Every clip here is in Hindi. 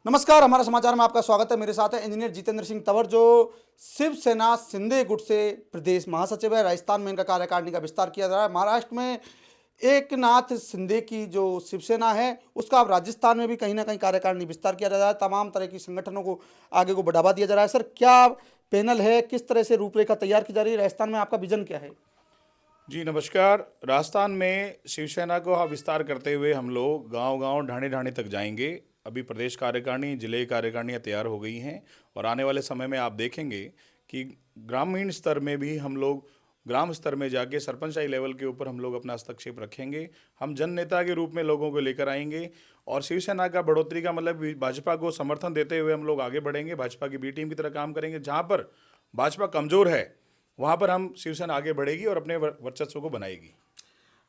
नमस्कार, हमारा समाचार में आपका स्वागत है। मेरे साथ है इंजीनियर जितेंद्र सिंह तंवर, जो शिवसेना सिंधे गुट से प्रदेश महासचिव है। राजस्थान में इनका कार्यकारिणी का विस्तार किया जा रहा है। महाराष्ट्र में एकनाथ शिंदे की जो शिवसेना है, उसका अब राजस्थान में भी कहीं ना कहीं कार्यकारिणी विस्तार किया जा रहा है। तमाम तरह की संगठनों को आगे को बढ़ावा दिया जा रहा है। सर, क्या पैनल है, किस तरह से रूपरेखा तैयार की जा रही है? राजस्थान में आपका विजन क्या है? जी नमस्कार। राजस्थान में शिवसेना को विस्तार करते हुए हम लोग गांव-गांव, ढाणी-ढाणी तक जाएंगे। अभी प्रदेश कार्यकारिणी, जिले कार्यकारिणियाँ तैयार हो गई हैं और आने वाले समय में आप देखेंगे कि ग्रामीण स्तर में भी हम लोग ग्राम स्तर में जाके सरपंचाई लेवल के ऊपर हम लोग अपना हस्तक्षेप रखेंगे। हम जन नेता के रूप में लोगों को लेकर आएंगे और शिवसेना का बढ़ोतरी का मतलब भाजपा को समर्थन देते हुए हम लोग आगे बढ़ेंगे। भाजपा की बी टीम की तरह काम करेंगे। जहाँ पर भाजपा कमज़ोर है वहाँ पर हम शिवसेना आगे बढ़ेगी और अपने वर्चस्व को बनाएगी।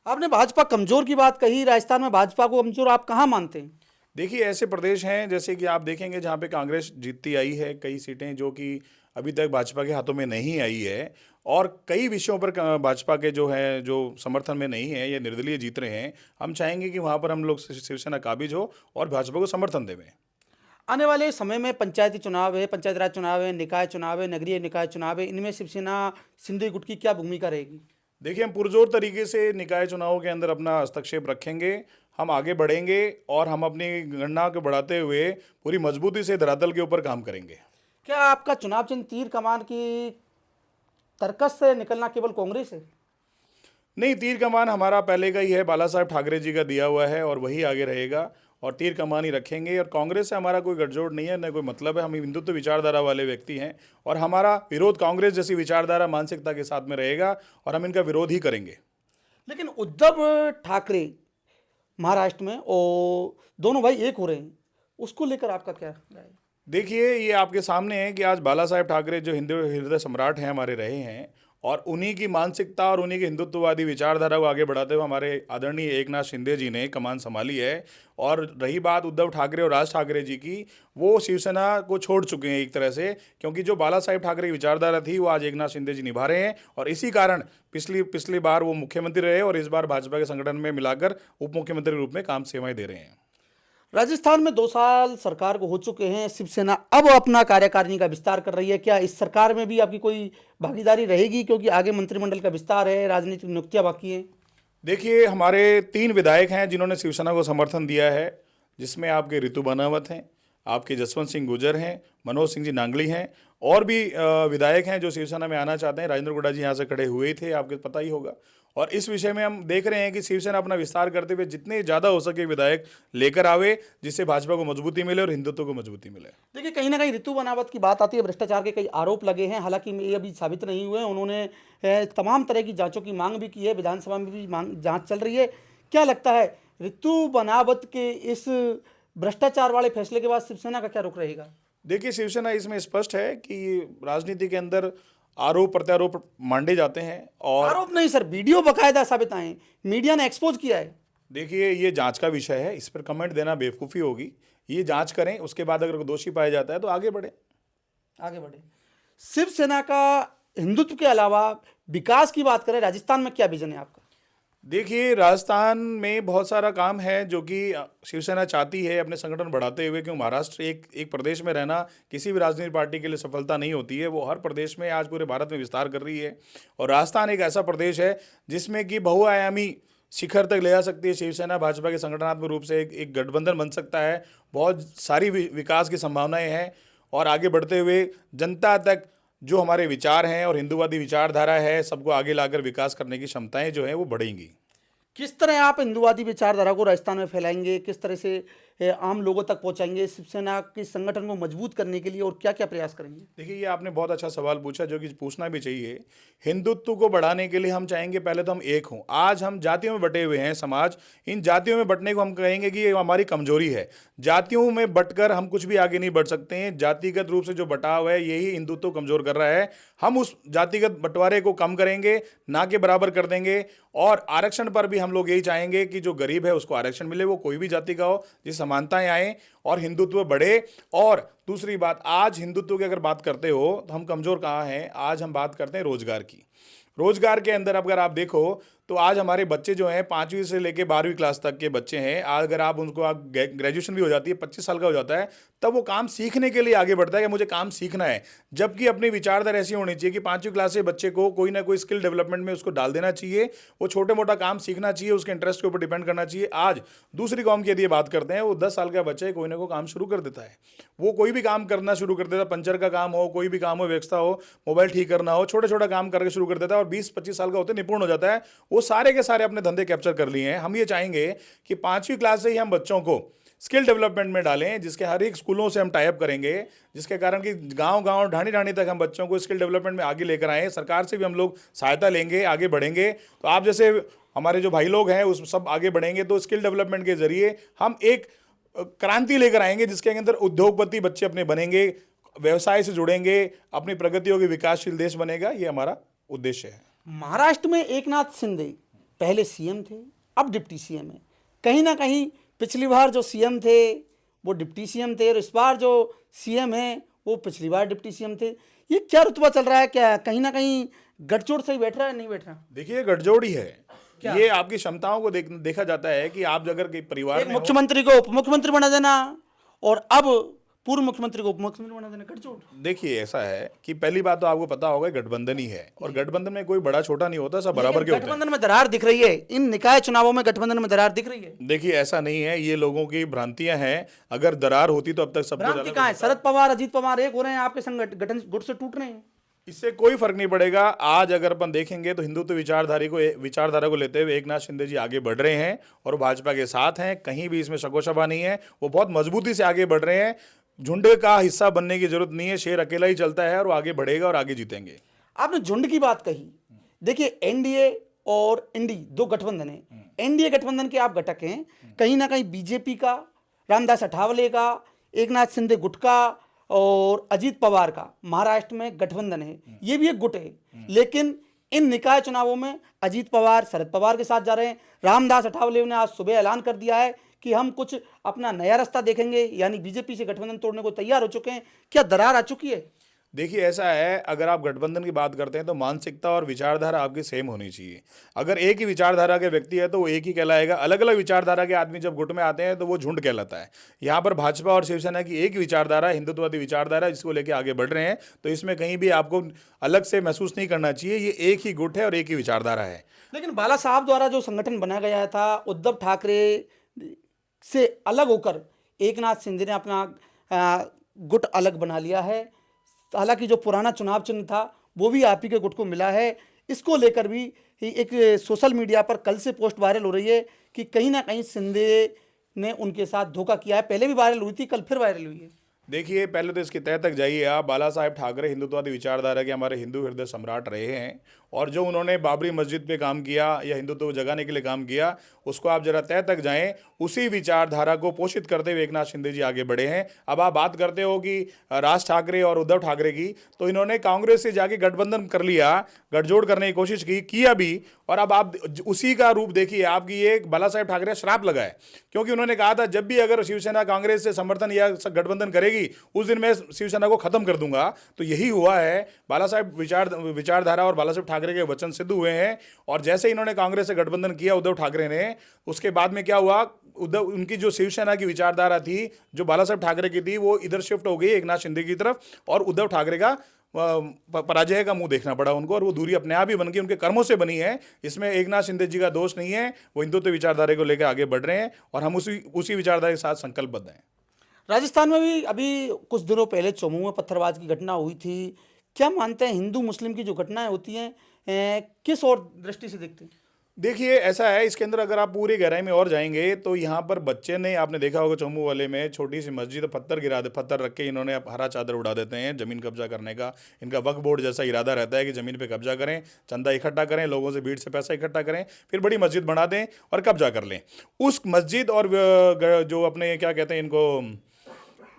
आपने भाजपा कमजोर की बात कही। राजस्थान में भाजपा को कमजोर आप कहाँ मानते हैं? देखिए, ऐसे प्रदेश हैं जैसे कि आप देखेंगे जहाँ पे कांग्रेस जीतती आई है, कई सीटें जो कि अभी तक भाजपा के हाथों में नहीं आई है और कई विषयों पर भाजपा के जो हैं जो समर्थन में नहीं है या निर्दलीय जीत रहे हैं। हम चाहेंगे कि वहाँ पर हम लोग शिवसेना काबिज हो और भाजपा को समर्थन देवें। आने वाले समय में पंचायती चुनाव है, पंचायत राज चुनाव है, निकाय चुनाव है, नगरीय निकाय चुनाव है। इनमें शिवसेना सिंधे गुट की क्या भूमिका रहेगी? देखिए, हम पुरजोर तरीके से निकाय चुनावों के अंदर अपना हस्तक्षेप रखेंगे। हम आगे बढ़ेंगे और हम अपनी गणना को बढ़ाते हुए पूरी मजबूती से धरातल के ऊपर काम करेंगे। क्या आपका चुनाव चिन्ह तीर कमान की तर्कस से निकलना केवल कांग्रेस है? नहीं, तीर कमान हमारा पहले का ही है, बाला साहब ठाकरे जी का दिया हुआ है और वही आगे रहेगा और तीर कमान ही रखेंगे। और कांग्रेस से हमारा कोई गठजोड़ नहीं है, न कोई मतलब है। हम हिंदुत्व विचारधारा वाले व्यक्ति हैं और हमारा विरोध कांग्रेस जैसी विचारधारा मानसिकता के साथ में रहेगा और हम इनका विरोध ही करेंगे। लेकिन उद्धव ठाकरे महाराष्ट्र में और दोनों भाई एक हो रहे हैं, उसको लेकर आपका क्या राय है? देखिए, ये आपके सामने है कि आज बाला साहेब ठाकरे जो हिंदू हृदय सम्राट हैं हमारे रहे हैं और उन्हीं की मानसिकता और उन्हीं की हिंदुत्ववादी विचारधारा को आगे बढ़ाते हुए हमारे आदरणीय एकनाथ शिंदे जी ने कमान संभाली है। और रही बात उद्धव ठाकरे और राज ठाकरे जी की, वो शिवसेना को छोड़ चुके हैं एक तरह से, क्योंकि जो बाला साहेब ठाकरे की विचारधारा थी वो आज एकनाथ शिंदे जी निभा रहे हैं और इसी कारण पिछली पिछली बार वो मुख्यमंत्री रहे और इस बार भाजपा के संगठन में मिलाकर उप मुख्यमंत्री के रूप में काम सेवाएं दे रहे हैं। राजस्थान में 2 साल सरकार को हो चुके हैं। शिवसेना अब अपना कार्यकारिणी का विस्तार कर रही है। क्या इस सरकार में भी आपकी कोई भागीदारी रहेगी, क्योंकि आगे मंत्रिमंडल का विस्तार है, राजनीतिक नियुक्तियां बाकी हैं? देखिए, हमारे 3 विधायक हैं जिन्होंने शिवसेना को समर्थन दिया है, जिसमें आपके रितु बनावत हैं, आपके जसवंत सिंह गुर्जर हैं, मनोज सिंह जी नांगली हैं और भी विधायक हैं जो शिवसेना में आना चाहते हैं। राजेंद्र गुड्डा जी यहाँ से खड़े हुए ही थे, आपको पता ही होगा। और इस विषय में हम देख रहे हैं कि शिवसेना अपना विस्तार करते हुए जितने ज़्यादा हो सके विधायक लेकर आवे, जिससे भाजपा को मजबूती मिले और हिंदुत्व को मजबूती मिले। देखिए, कहीं ना कहीं ऋतु बनावत की बात आती है। भ्रष्टाचार के कई आरोप लगे हैं, हालांकि ये अभी साबित नहीं हुए। उन्होंने तमाम तरह की जांचों की मांग भी की है, विधानसभा में भी मांग जांच चल रही है। क्या लगता है, ऋतु बनावत के इस भ्रष्टाचार वाले फैसले के बाद शिवसेना का क्या रुख रहेगा? देखिए, शिवसेना इसमें स्पष्ट है कि राजनीति के अंदर आरोप प्रत्यारोप मांडे जाते हैं और आरोप नहीं सर, वीडियो बकायदा साबित आए हैं, मीडिया ने एक्सपोज किया है। देखिए, ये जांच का विषय है, इस पर कमेंट देना बेवकूफ़ी होगी। ये जांच करें, उसके बाद अगर दोषी पाया जाता है तो आगे बढ़े। आगे बढ़े। शिवसेना का हिंदुत्व के अलावा विकास की बात करें, राजस्थान में क्या विजन है आपका? देखिए, राजस्थान में बहुत सारा काम है जो कि शिवसेना चाहती है अपने संगठन बढ़ाते हुए, क्योंकि महाराष्ट्र एक एक प्रदेश में रहना किसी भी राजनीतिक पार्टी के लिए सफलता नहीं होती है। वो हर प्रदेश में आज पूरे भारत में विस्तार कर रही है और राजस्थान एक ऐसा प्रदेश है जिसमें कि बहुआयामी शिखर तक ले जा सकती है शिवसेना। भाजपा के संगठनात्मक रूप से एक गठबंधन बन सकता है। बहुत सारी विकास की संभावनाएं हैं और आगे बढ़ते हुए जनता तक जो हमारे विचार हैं और हिंदूवादी विचारधारा है, सबको आगे लाकर विकास करने की क्षमताएं जो हैं वो बढ़ेंगी। किस तरह आप हिंदुवादी विचारधारा को राजस्थान में फैलाएंगे, किस तरह से आम लोगों तक पहुंचाएंगे शिवसेना के संगठन को मजबूत करने के लिए, और क्या क्या प्रयास करेंगे? देखिए, ये आपने बहुत अच्छा सवाल पूछा जो कि पूछना भी चाहिए। हिंदुत्व को बढ़ाने के लिए हम चाहेंगे पहले तो हम एक हों। आज हम जातियों में बटे हुए हैं समाज, इन जातियों में बंटने को हम कहेंगे कि ये हमारी कमजोरी है। जातियों में बंटकर हम कुछ भी आगे नहीं बढ़ सकते हैं। जातिगत रूप से जो बटाव है यही हिंदुत्व को कमजोर कर रहा है। हम उस जातिगत बंटवारे को कम करेंगे, ना के बराबर कर देंगे। और आरक्षण पर भी हम लोग यही चाहेंगे कि जो गरीब है उसको आरक्षण मिले, वो कोई भी जाति का हो, जिस समानताएं आए और हिंदुत्व बढ़े। और दूसरी बात, आज हिंदुत्व की अगर बात करते हो तो हम कमजोर कहाँ हैं? आज हम बात करते हैं रोजगार की। रोजगार के अंदर अगर आप देखो तो आज हमारे बच्चे जो हैं 5वीं से लेके 12वीं क्लास तक के बच्चे हैं, अगर आप उनको आप ग्रेजुएशन भी हो जाती है, 25 साल का हो जाता है, तब वो काम सीखने के लिए आगे बढ़ता है कि मुझे काम सीखना है। जबकि अपनी विचारधारा ऐसी होनी चाहिए कि 5वीं क्लास से बच्चे को कोई ना कोई स्किल डेवलपमेंट में उसको डाल देना चाहिए, वो छोटे मोटा काम सीखना चाहिए, उसके इंटरेस्ट के ऊपर डिपेंड करना चाहिए। आज दूसरी कौम की यदि बात करते हैं, वो 10 साल का बच्चा कोई ना कोई काम शुरू कर देता है, वो कोई भी काम करना शुरू कर देता है, पंचर का काम हो, कोई भी काम हो, व्यवस्था हो, मोबाइल ठीक करना हो, छोटा छोटा काम करके शुरू कर देता है और 20-25 साल का होते निपुण हो जाता है। वो सारे के सारे अपने धंधे कैप्चर कर लिए हैं। हम ये चाहेंगे कि 5वीं क्लास से ही हम बच्चों को स्किल डेवलपमेंट में डालें, जिसके हर एक स्कूलों से हम टाई अप करेंगे, जिसके कारण कि गांव-गांव, ढाणी-ढाणी तक हम बच्चों को स्किल डेवलपमेंट में आगे लेकर आएँ। सरकार से भी हम लोग सहायता लेंगे, आगे बढ़ेंगे। तो आप जैसे हमारे जो भाई लोग हैं उस सब आगे बढ़ेंगे, तो स्किल डेवलपमेंट के जरिए हम एक क्रांति लेकर आएंगे, जिसके अंदर उद्योगपति बच्चे अपने बनेंगे, व्यवसाय से जुड़ेंगे, अपनी प्रगतियों की विकासशील देश बनेगा। ये हमारा उद्देश्य है। महाराष्ट्र में एकनाथ शिंदे पहले सीएम थे, अब डिप्टी सीएम है। कहीं ना कहीं पिछली बार जो सीएम थे वो डिप्टी सीएम थे और इस बार जो सीएम है वो पिछली बार डिप्टी सीएम थे। ये क्या रुतबा चल रहा है? क्या कहीं ना कहीं गठजोड़ से ही बैठ रहा है, नहीं बैठ रहा? देखिए, गठजोड़ ही है। ये आपकी क्षमताओं को देखा जाता है कि आप अगर परिवार एक में मुख्यमंत्री को उप मुख्यमंत्री बना देना और अब पूर्व मुख्यमंत्री को उप मुख्यमंत्री बना देना, गठजोड़। देखिए, ऐसा है कि पहली बात तो आपको पता होगा गठबंधन ही है, और गठबंधन में कोई बड़ा छोटा नहीं होता, सब बराबर के होते हैं। गठबंधन में दरार दिख रही है, इन निकाय चुनावों में गठबंधन में दरार दिख रही है। देखिए, ऐसा नहीं है, ये लोगों की भ्रांतियां हैं। अगर दरार होती तो अब तक सबको भ्रांति कहाँ है? शरद पवार अजीत पवार एक हो रहे हैं, आपके संगठन गुट से टूट रहे हैं। इससे कोई फर्क नहीं पड़ेगा। आज अगर अपन देखेंगे तो हिंदुत्व विचारधारा को लेते हुए एकनाथ शिंदे जी आगे बढ़ रहे हैं और भाजपा के साथ हैं। कहीं भी इसमें शकोशबा नहीं है, वो बहुत मजबूती से आगे बढ़ रहे हैं। झुंड का हिस्सा बनने की जरूरत नहीं है, शेर अकेला ही चलता है और वो आगे बढ़ेगा और आगे जीतेंगे। आपने झुंड की बात कही, देखिए एनडीए और इंडी दो गठबंधन है। एनडीए गठबंधन के आप घटक हैं, कहीं ना कहीं बीजेपी का, रामदास अठावले का, एकनाथ शिंदे गुट का और अजीत पवार का महाराष्ट्र में गठबंधन है। ये भी एक गुट है, लेकिन इन निकाय चुनावों में अजीत पवार शरद पवार के साथ जा रहे हैं। रामदास अठावले ने आज सुबह ऐलान कर दिया है कि हम कुछ अपना नया रास्ता देखेंगे, यानी बीजेपी से गठबंधन तोड़ने को तैयार हो चुके हैं। क्या दरार आ चुकी है? देखिए, ऐसा है, अगर आप गठबंधन की बात करते हैं तो मानसिकता और विचारधारा आपकी सेम होनी चाहिए। अगर एक ही विचारधारा के व्यक्ति है तो वो एक ही कहलाएगा। अलग अलग विचारधारा के आदमी जब गुट में आते हैं तो वो झुंड कहलाता है। यहाँ पर भाजपा और शिवसेना की एक विचारधारा, हिंदुत्ववादी विचारधारा, जिसको लेके आगे बढ़ रहे हैं, तो इसमें कहीं भी आपको अलग से महसूस नहीं करना चाहिए। ये एक ही गुट है और एक ही विचारधारा है। लेकिन बाला साहब द्वारा जो संगठन बनाया गया था, उद्धव ठाकरे से अलग होकर एकनाथ शिंदे ने अपना गुट अलग बना लिया है। हालांकि जो पुराना चुनाव चिन्ह था वो भी आप ही के गुट को मिला है। इसको लेकर भी एक सोशल मीडिया पर कल से पोस्ट वायरल हो रही है कि कहीं ना कहीं शिंदे ने उनके साथ धोखा किया है। पहले भी वायरल हुई थी, कल फिर वायरल हुई है। देखिए, पहले तो इसकी तह तक जाइए आप। बाला साहेब ठाकरे हिंदुत्ववादी विचारधारा के हमारे हिंदू हृदय सम्राट रहे हैं, और जो उन्होंने बाबरी मस्जिद पे काम किया या हिंदुत्व जगाने के लिए काम किया, उसको आप जरा तह तक जाएं। उसी विचारधारा को पोषित करते हुए एकनाथ शिंदे जी आगे बढ़े हैं। अब आप बात करते हो कि राज ठाकरे और उद्धव ठाकरे की, तो इन्होंने कांग्रेस से जाके गठबंधन कर लिया, गठजोड़ करने की कोशिश किया भी, और अब आप उसी का रूप देखिए। आपकी ये बाला साहेब ठाकरे श्राप लगा है, क्योंकि उन्होंने कहा था जब भी अगर शिवसेना कांग्रेस से समर्थन या गठबंधन करेगी उस दिन मैं शिवसेना को खत्म कर दूंगा। तो यही हुआ है। बाला साहेब विचारधारा और बाला साहेब ठाकरे के वचन सिद्ध हुए हैं। और जैसे इन्होंने कांग्रेस से गठबंधन किया उद्धव ठाकरे ने, उसके बाद में क्या हुआ, उनकी जो शिवसेना की विचारधारा थी जो बाला साहेब ठाकरे की थी, वो इधर शिफ्ट हो गई एकनाथ शिंदे की तरफ, और उद्धव ठाकरे का पराजय का मुंह देखना पड़ा उनको, और वो दूरी अपने आप ही बन गई, उनके कर्मों से बनी है। इसमें एकनाथ शिंदे जी का दोष नहीं है। वो हिंदुत्व विचारधारा को लेकर आगे बढ़ रहे हैं और हम उसी विचारधारा के साथ संकल्पबद्ध हैं। राजस्थान में भी अभी कुछ दिनों पहले चौमू में पत्थरबाज की घटना हुई थी। क्या मानते हैं, हिंदू मुस्लिम की जो घटनाएं होती हैं किस और दृष्टि से देखते हैं? देखिए, ऐसा है, इसके अंदर अगर आप पूरी गहराई में और जाएंगे तो यहाँ पर बच्चे ने, आपने देखा होगा चौमू वाले में छोटी सी मस्जिद, पत्थर रख के इन्होंने हरा चादर उड़ा देते हैं जमीन कब्जा करने का। इनका वक्फ बोर्ड जैसा इरादा रहता है कि ज़मीन पे कब्जा करें, चंदा इकट्ठा करें, लोगों से भीड़ से पैसा इकट्ठा करें, फिर बड़ी मस्जिद बना दें और कब्जा कर लें। उस मस्जिद और जो अपने क्या कहते हैं इनको,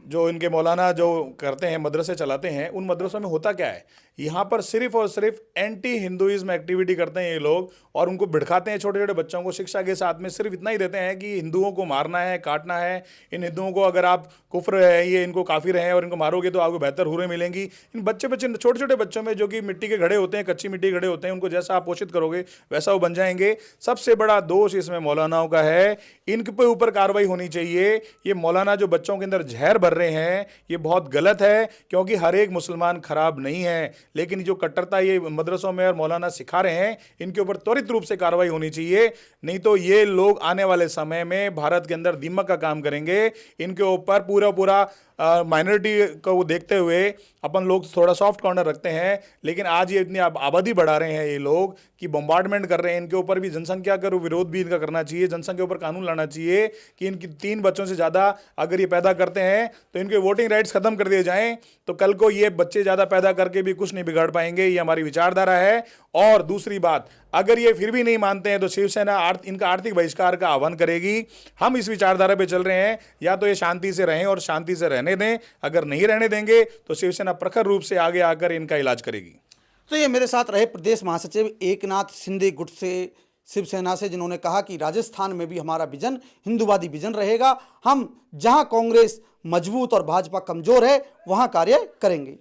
जो इनके मौलाना जो करते हैं, मदरसे चलाते हैं, उन मदरसों में होता क्या है, यहाँ पर सिर्फ और सिर्फ एंटी हिंदुइज्म एक्टिविटी करते हैं ये लोग, और उनको भिड़काते हैं छोटे छोटे बच्चों को। शिक्षा के साथ में सिर्फ इतना ही देते हैं कि हिंदुओं को मारना है, काटना है, इन हिंदुओं को अगर आप कुफ्र है, ये इनको काफिर हैं और इनको मारोगे तो आपको बेहतर हुरें मिलेंगी। इन छोटे छोटे बच्चों में जो कि मिट्टी के घड़े होते हैं, कच्ची मिट्टी के घड़े होते हैं, उनको जैसा आप पोषित करोगे वैसा वो बन जाएंगे। सबसे बड़ा दोष इसमें मौलानाओं का है, इनके ऊपर कार्रवाई होनी चाहिए। ये मौलाना जो बच्चों के अंदर जहर भर रहे हैं, ये बहुत गलत है, क्योंकि हर एक मुसलमान खराब नहीं है, लेकिन जो कट्टरता ये मदरसों में और मौलाना सिखा रहे हैं, इनके ऊपर त्वरित रूप से कार्रवाई होनी चाहिए। नहीं तो ये लोग आने वाले समय में भारत के अंदर दीमक का काम करेंगे। इनके ऊपर पूरा माइनॉरिटी को देखते हुए अपन लोग थोड़ा सॉफ्ट कॉर्नर रखते हैं, लेकिन आज ये इतनी आबादी बढ़ा रहे हैं ये लोग कि बम्बार्डमेंट कर रहे हैं। इनके ऊपर भी जनसंख्या का विरोध भी इनका करना चाहिए, जनसंख्या के ऊपर कानून लाना चाहिए कि इनकी 3 बच्चों से ज़्यादा अगर ये पैदा करते हैं तो इनके वोटिंग राइट्स खत्म कर दिए जाएं, तो कल को ये बच्चे ज़्यादा पैदा करके भी कुछ नहीं बिगाड़ पाएंगे। ये हमारी विचारधारा है। और दूसरी बात, अगर ये फिर भी नहीं मानते हैं तो शिवसेना इनका आर्थिक बहिष्कार का आह्वान करेगी। हम इस विचारधारा पे चल रहे हैं, या तो ये शांति से रहें और शांति से रहने दें, अगर नहीं रहने देंगे तो शिवसेना प्रखर रूप से आगे आकर इनका इलाज करेगी। तो ये मेरे साथ रहे प्रदेश महासचिव एकनाथ शिंदे गुट से, शिवसेना से, जिन्होंने कहा कि राजस्थान में भी हमारा विजन हिंदूवादी विजन रहेगा। हम जहां कांग्रेस मजबूत और भाजपा कमजोर है वहां कार्य करेंगे।